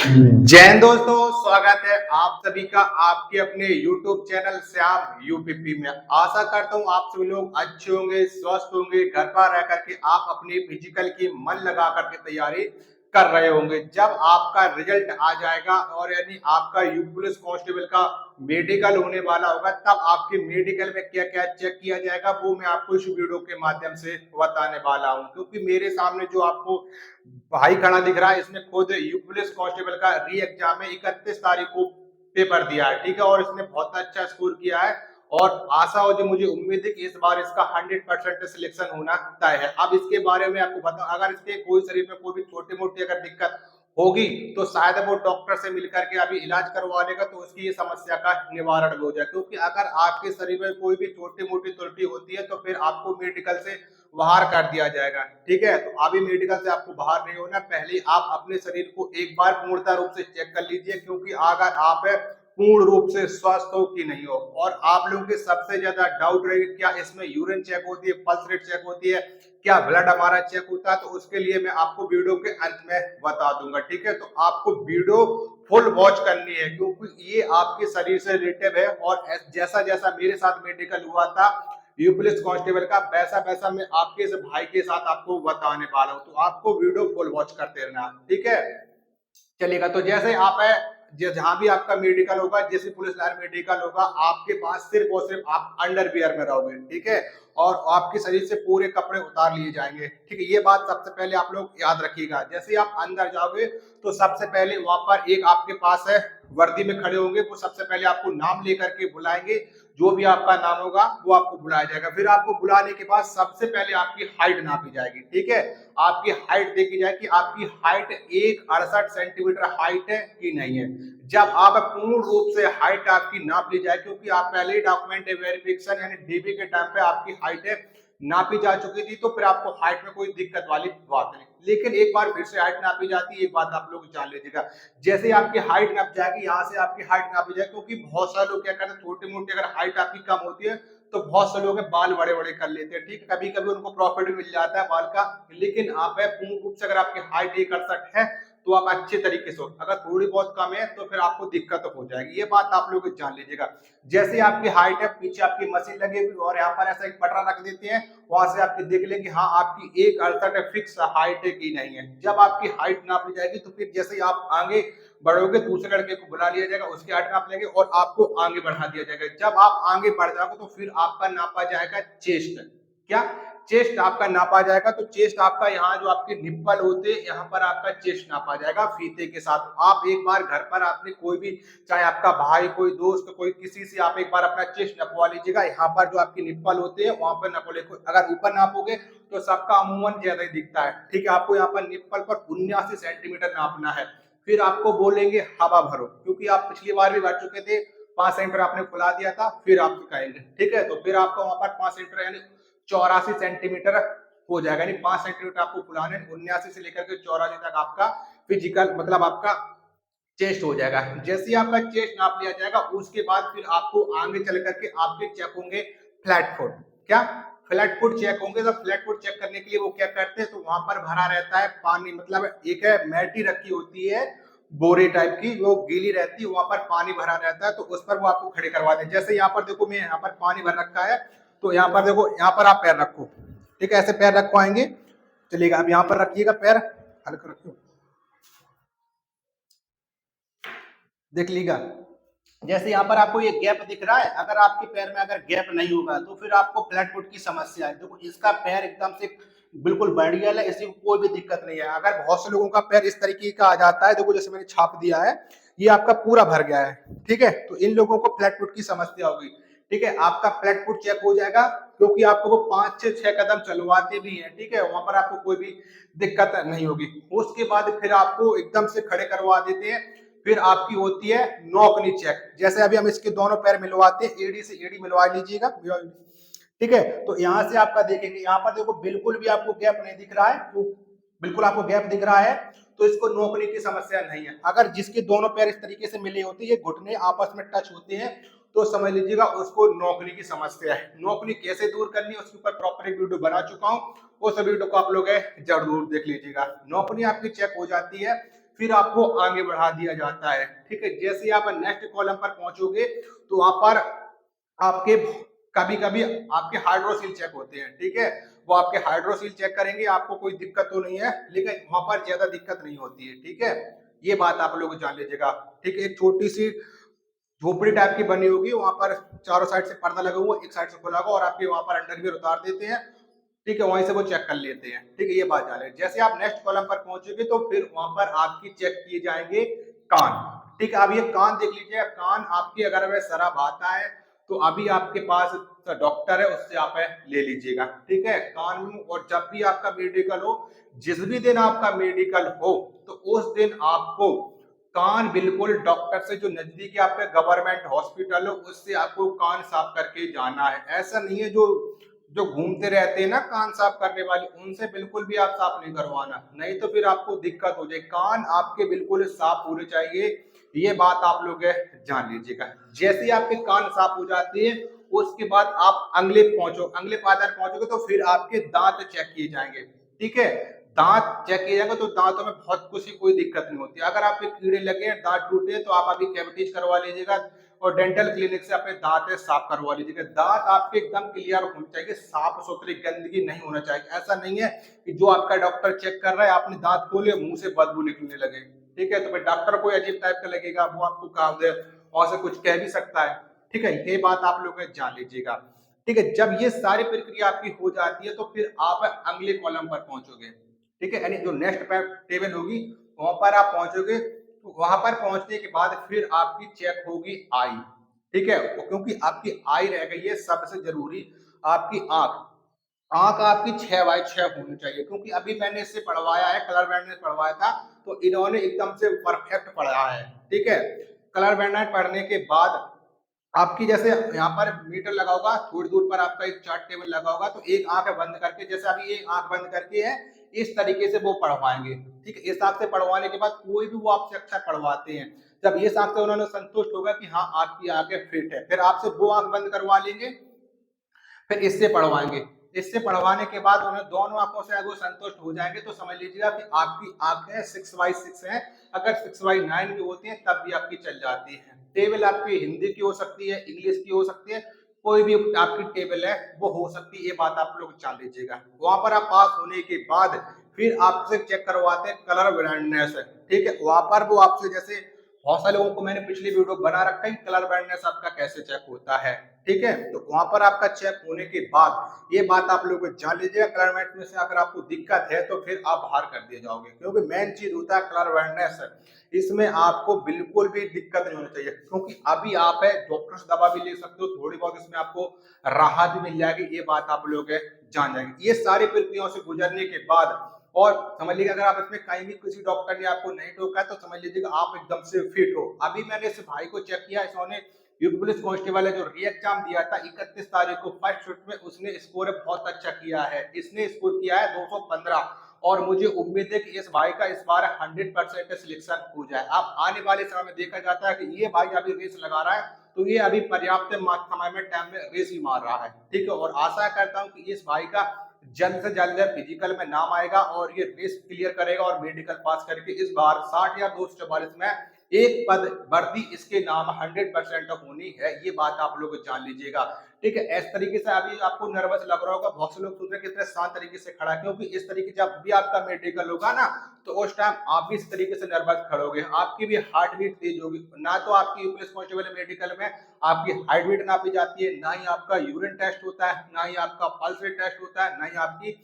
जय हिंद दोस्तों, स्वागत है आप सभी का आपके अपने YouTube चैनल श्याम यूपीपी में। आशा करता हूँ आप सभी लोग अच्छे होंगे, स्वस्थ होंगे, घर पर रह करके आप अपनी फिजिकल की मन लगा करके तैयारी कर रहे होंगे। जब आपका रिजल्ट आ जाएगा और यानी आपका यूपी पुलिस कांस्टेबल का मेडिकल होने वाला होगा, तब आपके मेडिकल में क्या क्या चेक किया जाएगा वो मैं आपको इस वीडियो के माध्यम से बताने वाला हूँ। क्योंकि मेरे सामने जो आपको भाई खड़ा दिख रहा है, इसने खुद यूपी पुलिस कांस्टेबल का री एग्जाम में 31 तारीख को पेपर दिया है, ठीक है, और इसने बहुत अच्छा स्कोर किया है और आशा हो, जो मुझे उम्मीद है कि इस बार इसका 100% सिलेक्शन होना तय है। अब इसके बारे में आपको बताऊं, अगर इसके कोई शरीर में कोई भी छोटी मोटी अगर दिक्कत होगी तो शायद वो डॉक्टर से मिलकर के अभी इलाज करवा लेगा, तो उसकी ये समस्या का निवारण हो जाए। क्योंकि अगर आपके शरीर में कोई भी छोटी मोटी त्रुटि होती है तो फिर आपको मेडिकल से बाहर कर दिया जाएगा, ठीक है। तो अभी मेडिकल से आपको बाहर नहीं होना, पहले आप अपने शरीर को एक बार पूर्णतः रूप से चेक कर लीजिए। क्योंकि अगर आप पूर्ण रूप से स्वस्थ हो कि नहीं हो, और आप लोगों के सबसे ज्यादा डाउट रहेगी क्या इसमें यूरिन चेक होती है, पल्स रेट चेक होती है, क्या ब्लड हमारा चेक होता है, तो उसके लिए मैं आपको वीडियो के अंत में बता दूंगा, ठीक है। तो आपको वीडियो फुल वॉच करनी है क्योंकि ये आपके शरीर से रिलेटेड है। और जैसा जैसा मेरे साथ मेडिकल हुआ था यूपी पुलिस कांस्टेबल का, वैसा वैसा मैं आपके इस भाई के साथ आपको बताने वाला हूँ। तो आपको वीडियो फुल वॉच करते रहना, ठीक है। चलेगा, तो जैसे आप है जहां भी आपका मेडिकल होगा, जैसे पुलिस लाइन मेडिकल होगा, आपके पास सिर्फ और सिर्फ आप अंडरवियर में रहोगे, ठीक है। और आपके शरीर से पूरे कपड़े उतार लिए जाएंगे, ठीक है। ये बात सबसे पहले आप लोग याद रखिएगा। जैसे ही आप अंदर जाओगे तो सबसे पहले वहां पर एक आपके पास है वर्दी में खड़े होंगे, वो सबसे पहले आपको नाम लेकर के बुलाएंगे। जो भी आपका नाम होगा वो आपको बुलाया जाएगा। फिर आपको बुलाने के बाद सबसे पहले आपकी हाइट नापी जाएगी, ठीक है। आपकी हाइट देखी जाए कि आपकी हाइट 168 सेंटीमीटर हाइट है कि नहीं है। जब आप पूर्ण रूप से हाइट आपकी नाप ली जाए, क्योंकि आप पहले डॉक्यूमेंट वेरिफिकेशन यानी डीबी के टाइम पे आपकी हाइट नापी जा चुकी थी, तो फिर आपको हाइट में कोई दिक्कत वाली बात नहीं। लेकिन एक बार फिर से हाइट नापी जाती है, एक बात आप लोग जान लीजिएगा। जैसे आपकी हाइट नाप जाएगी, यहाँ से आपकी हाइट नापी जाएगी, क्योंकि बहुत सारे लोग क्या करते हैं, छोटी मोटी अगर हाइट आपकी कम होती है तो बहुत से लोग बाल बड़े बड़े कर लेते हैं, ठीक है। कभी कभी उनको प्रॉफिट भी मिल जाता है बाल का। लेकिन आप पूर्ण रूप से अगर आपकी हाइट 168 है तो आप अच्छे तरीके से, अगर थोड़ी बहुत कम है तो फिर आपको दिक्कत हो जाएगी। ये बात आप लोग जान लीजिएगा। जैसे आपकी हाइट है, पीछे आपकी मशीन लगी हुई और यहाँ पर ऐसा एक पटरा रख देते हैं, वहां से आपकी देख लेंगे हाँ आपकी 168 फिक्स हाइट है कि नहीं है। जब आपकी हाइट नाप ली जाएगी तो फिर जैसे ही आप आगे बढ़ोगे, दूसरे लड़के को बुला लिया जाएगा, उसकी हाइट नाप लेंगे और आपको आगे बढ़ा दिया जाएगा। जब आप आगे बढ़ जाओगे तो फिर आपका नापा जाएगा चेस्ट। क्या? चेस्ट आपका नापा जाएगा। तो चेस्ट आपका यहाँ जो आपके निप्पल होते हैं, यहाँ पर आपका चेस्ट नापा जाएगा फीते के साथ। आप एक बार घर पर आपने कोई भी, चाहे आपका भाई, कोई दोस्त, कोई किसी से आप एक बार अपना चेस्ट नपवा लीजिएगा। यहाँ पर जो आपके निप्पल होते हैं वहां पर नपो। अगर ऊपर नापोगे तो सबका अमूमन ज्यादा ही दिखता है, ठीक है। आपको यहाँ पर निप्पल पर 79 सेंटीमीटर नापना है। फिर आपको बोलेंगे हवा भरो, क्योंकि आप पिछली बार भी भर चुके थे, 5 सेंटीमीटर आपने खुला दिया था। फिर आप सिखाएंगे, ठीक है। तो फिर आपको वहां पर 5 सेंटीमीटर यानी 84 सेंटीमीटर हो जाएगा। यानी 5 सेंटीमीटर आपको फुलाने, 79 से लेकर के 84 तक आपका फिजिकल मतलब आपका चेस्ट हो जाएगा। जैसे ही आपका चेस्ट नाप लिया जाएगा, उसके बाद फिर आपको आगे चल करके आपके चेक होंगे फ्लैट फुट। क्या? फ्लैट फुट चेक होंगे। तो फ्लैट फुट चेक करने के लिए वो क्या करते हैं, तो वहां पर भरा रहता है पानी, मतलब एक है मैटी रखी होती है बोरे टाइप की, वो गीली रहती है, वहां पर पानी भरा रहता है, तो उस पर वो आपको खड़े करवा दें। जैसे यहाँ पर देखो, मैं यहाँ पर पानी भर रखा है, तो यहाँ पर देखो, यहाँ पर आप पैर रखो, ठीक है, ऐसे पैर रखवाएंगे। चलिएगा, अब यहाँ पर रखिएगा पैर, हल्का रखियो, देख लीजिएगा। जैसे यहाँ पर आपको ये गैप दिख रहा है, अगर आपके पैर में अगर गैप नहीं होगा तो फिर आपको फ्लैट फुट की समस्या है। देखो, इसका पैर एकदम से बिल्कुल बढ़िया है, इसी को कोई भी दिक्कत नहीं है। अगर बहुत से लोगों का पैर इस तरीके का आ जाता है, देखो जैसे मैंने छाप दिया है, ये आपका पूरा भर गया है, ठीक है। तो इन लोगों को फ्लैट फुट की समस्या होगी, ठीक है। आपका फ्लैट फुट चेक हो जाएगा, क्योंकि आपको वो 5 से 6 कदम चलवाते भी हैं, ठीक है। वहां पर आपको कोई भी दिक्कत नहीं होगी। उसके बाद फिर आपको एकदम से खड़े करवा देते हैं। फिर आपकी होती है नौकनी चेक। जैसे अभी हम इसके दोनों पैर मिलवाते हैं, एडी से एडी मिलवा लीजिएगा, ठीक है। तो यहाँ से आपका देखेंगे, यहाँ पर देखो बिल्कुल भी आपको गैप नहीं दिख रहा है, तो बिल्कुल आपको गैप दिख रहा है, तो इसको नोकनी की समस्या नहीं है। अगर जिसके दोनों पैर इस तरीके से मिले होते हैं, ये घुटने आपस में टच होते हैं, तो समझ लीजिएगा उसको नौकनी की समस्या है। नौकनी कैसे दूर करनी है उसके ऊपर प्रॉपर एक वीडियो बना चुका हूँ, उस वीडियो को आप लोग जरूर देख लीजिएगा। नौकनी आपकी चेक हो जाती है। फिर आपको आगे बढ़ा दिया जाता है। ठीक है, जैसे ही आप नेक्स्ट कॉलम पर पहुंचोगे तो वहां पर आपके कभी कभी आपके हाइड्रोसिल चेक होते हैं। ठीक है, वो आपके हाइड्रोसिल चेक करेंगे, आपको कोई दिक्कत तो नहीं है, लेकिन वहां पर ज्यादा दिक्कत नहीं होती है। ठीक है, ये बात आप लोग जान लीजिएगा। ठीक है, एक छोटी सी झोपड़ी टाइप की बनी होगी, वहां पर चारों साइड से पर्दा लगा हुआ, एक साइड से खुला होगा और आपके वहां पर अंडरवियर उतार देते हैं। ठीक है, वहीं से वो चेक कर लेते हैं। ठीक है, ये बात जान लें। जैसे आप नेक्स्ट कॉलम पर पहुंचोगे तो फिर वहां पर आपकी चेक किए जाएंगे कान। ठीक है, अब ये कान देख लीजिए, कान आपकी अगर वह शराब आता है तो अभी आपके पास डॉक्टर है, उससे आप ले लीजिएगा। ठीक है, कान में, और जब भी आपका मेडिकल हो, जिस भी दिन आपका मेडिकल हो, तो उस दिन आपको कान बिल्कुल डॉक्टर से जो नजदीकी आपका गवर्नमेंट हॉस्पिटल हो उससे आपको कान साफ करके जाना है। ऐसा नहीं है जो जो घूमते रहते हैं ना कान साफ करने वाले, उनसे बिल्कुल भी आप साफ नहीं करवाना, नहीं तो फिर आपको दिक्कत हो जाए। कान आपके बिल्कुल साफ होने चाहिए, ये बात आप लोग जान लीजिएगा। जैसे ही आपके कान साफ हो जाते हैं उसके बाद आप अगले पादर पहुंचोगे तो फिर आपके दांत चेक किए जाएंगे। ठीक है, दांत चेक किया जाएगा तो दांतों में बहुत कुछ कोई दिक्कत नहीं होती। अगर आपके कीड़े लगे हैं, दांत टूटे हैं, तो आप अभी कैविटीज करवा लीजिएगा और डेंटल क्लिनिक से अपने दांत साफ करवा लीजिएगा। दांत आपके एकदम क्लियर होने चाहिए, साफ सुथरी, गंदगी नहीं होना चाहिए। ऐसा नहीं है कि जो आपका डॉक्टर चेक कर रहा है आपने दांत खोले मुंह से बदबू निकलने लगे। ठीक है, तो फिर डॉक्टर को अजीब टाइप का लगेगा, वो आपको काम और से कुछ कह भी सकता है। ठीक है, ये बात आप लोग जान लीजिएगा। ठीक है, जब ये सारी प्रक्रिया आपकी हो जाती है तो फिर आप अगले कॉलम पर पहुंचोगे। ठीक है, यानी जो नेक्स्ट टेबल होगी वहां पर आप पहुंचोगे, तो वहां पर पहुंचने के बाद फिर आपकी चेक होगी आई। ठीक है, क्योंकि आपकी आई रह गई है सबसे जरूरी, आपकी आंख। आंख आपकी 6/6 होनी चाहिए, क्योंकि अभी मैंने इससे पढ़वाया है, कलर बैंड ने पढ़वाया था, तो इन्होंने एकदम से परफेक्ट पढ़ा है। ठीक है, कलर बैंड पढ़ने के बाद आपकी जैसे यहाँ पर मीटर लगा होगा, थोड़ी दूर पर आपका एक चार्ट टेबल लगा होगा, तो एक आंख बंद करके, जैसे अभी एक आंख बंद करके है, इस तरीके से वो पढ़वाएंगे। ठीक है, इस आंख से पढ़वाने के बाद कोई भी वो आपसे अच्छा पढ़वाते हैं, जब इस आंख से उन्होंने संतुष्ट होगा कि हाँ आपकी आंखें फिट है, फिर आपसे वो आंख बंद करवा लेंगे, फिर इससे पढ़वाएंगे। इससे पढ़वाने के बाद उन्हें दोनों आंखों से अगर संतुष्ट हो जाएंगे तो समझ लीजिएगा कि आपकी आंखें 6/6 है। अगर 6/9 भी होती है तब भी आपकी चल जाती है। टेबल आपकी हिंदी की हो सकती है, इंग्लिश की हो सकती है, कोई भी आपकी टेबल है वो हो सकती है, ये बात आप लोग जान लीजिएगा। वहां पर आप पास होने के बाद फिर आपसे चेक करवाते हैं कलर ब्लाइंडनेस। ठीक है, वहां पर वो आपसे, जैसे बहुत सारे लोगों को मैंने पिछली वीडियो बना रखा है कलर ब्लाइंडनेस आपका कैसे चेक होता है। ठीक है, तो वहां पर आपका चेक होने के बाद ये बात आप लोग जान लीजिएगा, कलर ब्लाइंडनेस में से अगर आपको दिक्कत है तो फिर आप बाहर कर दिए जाओगे, क्योंकि मेन चीज होता है कलर ब्लाइंडनेस, इसमें आपको बिल्कुल भी दिक्कत नहीं होनी चाहिए, क्योंकि अभी आप है डॉक्टर से दवा भी ले सकते हो, थोड़ी बहुत इसमें आपको राहत भी मिल जाएगी, ये बात आप लोग जान जाएंगे। ये सारी प्रक्रियाओं से गुजरने के बाद, और समझ लीजिए अगर आप इसमें कहीं भी किसी डॉक्टर ने आपको नहीं टोका है तो समझ लीजिएगा आप एकदम से फिट हो। अभी मैंने इस भाई को चेक किया, इन्होंने यूपी पुलिस कांस्टेबल है जो री एग्जाम दिया था 31 तारीख को फर्स्ट शिफ्ट में, उसने स्कोर बहुत अच्छा किया है, इसने स्कोर किया है 215, और मुझे उम्मीद है कि इस भाई का इस बार 100% सिलेक्शन हो जाए। अब आने वाले समय में देखा जाता है कि ये भाई अभी रेस लगा रहा है, तो ये अभी पर्याप्त समय में टाइम में रेस ही मार रहा है। ठीक है, और आशा करता हूँ कि इस भाई का जल्द से जल्द फिजिकल में नाम आएगा और ये रेस क्लियर करेगा और मेडिकल पास करके इस बार 60 या 244 में एक पद वर्दी इसके नाम 100% होनी है, ये बात आप लोग जान लीजिएगा। ठीक है, इस तरीके से अभी आपको नर्वस लग रहा होगा, बहुत से लोग सोच रहे हैं कितने शांत तरीके से खड़ा, क्योंकि इस तरीके जब भी आपका मेडिकल होगा ना तो उस टाइम आप भी इस तरीके से नर्वस खड़ोगे, आपकी भी हार्ट बीट तेज होगी। ना तो आपकी पुलिस कांस्टेबल मेडिकल में आपकी हार्ट बीट नापी जाती है, ना ही आपका यूरिन टेस्ट होता है, ना ही आपका पल्स रेट टेस्ट होता है, ना ही आपकी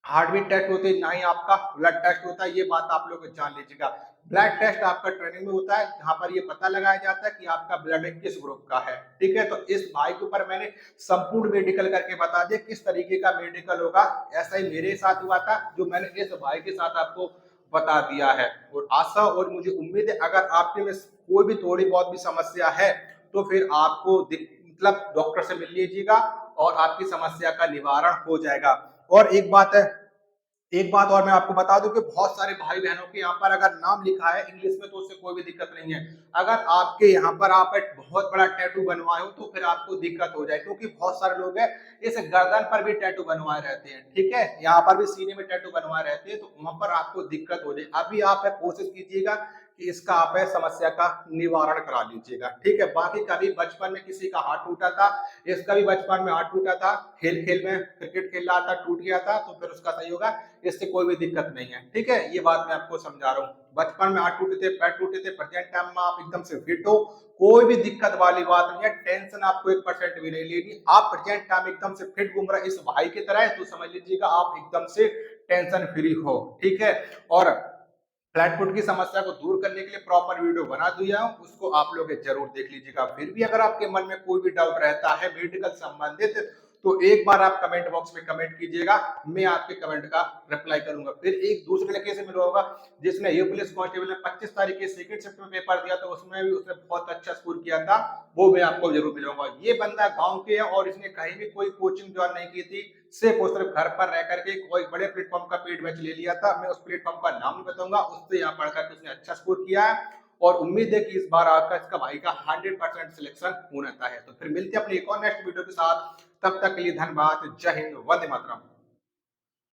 हार्ट बीट टेस्ट होती है, ना ही आपका ब्लड टेस्ट होता है, ये बात आप लोग जान लीजिएगा। ब्लड टेस्ट आपका ट्रेनिंग में होता है, जहां पर ये पता लगाया जाता है कि आपका ब्लड किस ग्रुप का है। ठीक है, तो इस भाई के ऊपर मैंने संपूर्ण मेडिकल करके बता दिया किस तरीके का मेडिकल होगा। ऐसा ही मेरे साथ हुआ था जो मैंने इस भाई के साथ आपको बता दिया है, और आशा और मुझे उम्मीद है अगर आपके में कोई भी थोड़ी बहुत भी समस्या है तो फिर आपको मतलब डॉक्टर से मिल लीजिएगा और आपकी समस्या का निवारण हो जाएगा। और एक बात है, एक बात और मैं आपको बता दूं कि बहुत सारे भाई बहनों के यहाँ पर अगर नाम लिखा है इंग्लिश में तो उससे कोई भी दिक्कत नहीं है। अगर आपके यहाँ पर आप एक बहुत बड़ा टैटू बनवाए हो तो फिर आपको दिक्कत हो जाए, क्योंकि बहुत सारे लोग हैं इस गर्दन पर भी टैटू बनवाए रहते हैं, ठीक है, यहाँ पर भी सीने में टैटू बनवाए रहते हैं, तो वहां पर आपको दिक्कत हो जाए। अभी आप कोशिश कीजिएगा कि इसका आप समस्या का निवारण करा लीजिएगा, ठीक है। बाकी कभी बचपन में किसी का हाथ टूटा था, इसका भी बचपन में हाथ टूटा था, खेल खेल में क्रिकेट खेल रहा था, टूट गया था, तो फिर उसका सही होगा, इससे कोई भी दिक्कत नहीं है, ठीक है। ये बात मैं आपको समझा रहा हूँ। बचपन में हाथ टूटे थे, पैर टूटे थे, प्रेजेंट टाइम में आप एकदम से फिट हो, कोई भी दिक्कत वाली बात नहीं है, टेंशन आपको 1% भी नहीं लेनी। आप प्रेजेंट टाइम एकदम से फिट घूम रहे इस भाई की तरह है, तो समझ लीजिएगा आप एकदम से टेंशन फ्री हो, ठीक है। और फ्लैट फुट की समस्या को दूर करने के लिए प्रॉपर वीडियो बना दिया हूं, उसको आप लोग जरूर देख लीजिएगा। फिर भी अगर आपके मन में कोई भी डाउट रहता है मेडिकल संबंधित, तो एक बार आप कमेंट बॉक्स में कमेंट कीजिएगा, मैं आपके कमेंट का रिप्लाई करूंगा। फिर एक दूसरे लड़के से मिलूंगा जिसने ये पुलिस कांस्टेबल में 25 तारीख के सेकंड शिफ्ट में पेपर दिया, तो उसमें भी उसने बहुत अच्छा स्कोर किया था, वो मैं आपको जरूर मिलूंगा। ये बंदा गांव के है और इसने कहीं भी कोई कोचिंग ज्वाइन नहीं की थी, सिर्फ और सिर्फ घर पर रह करके कोई बड़े प्लेटफॉर्म का पेड बैच ले लिया था। मैं उस प्लेटफॉर्म का नाम नहीं बताऊंगा, उससे यहाँ पढ़ करके उसने अच्छा स्कोर किया है, और उम्मीद है कि इस बार आपका इसका भाई का 100% सिलेक्शन होना है। तो फिर मिलते हैं अपनी एक और नेक्स्ट वीडियो के साथ, तब तक के लिए धन्यवाद। जय हिंद, वंदे मातरम।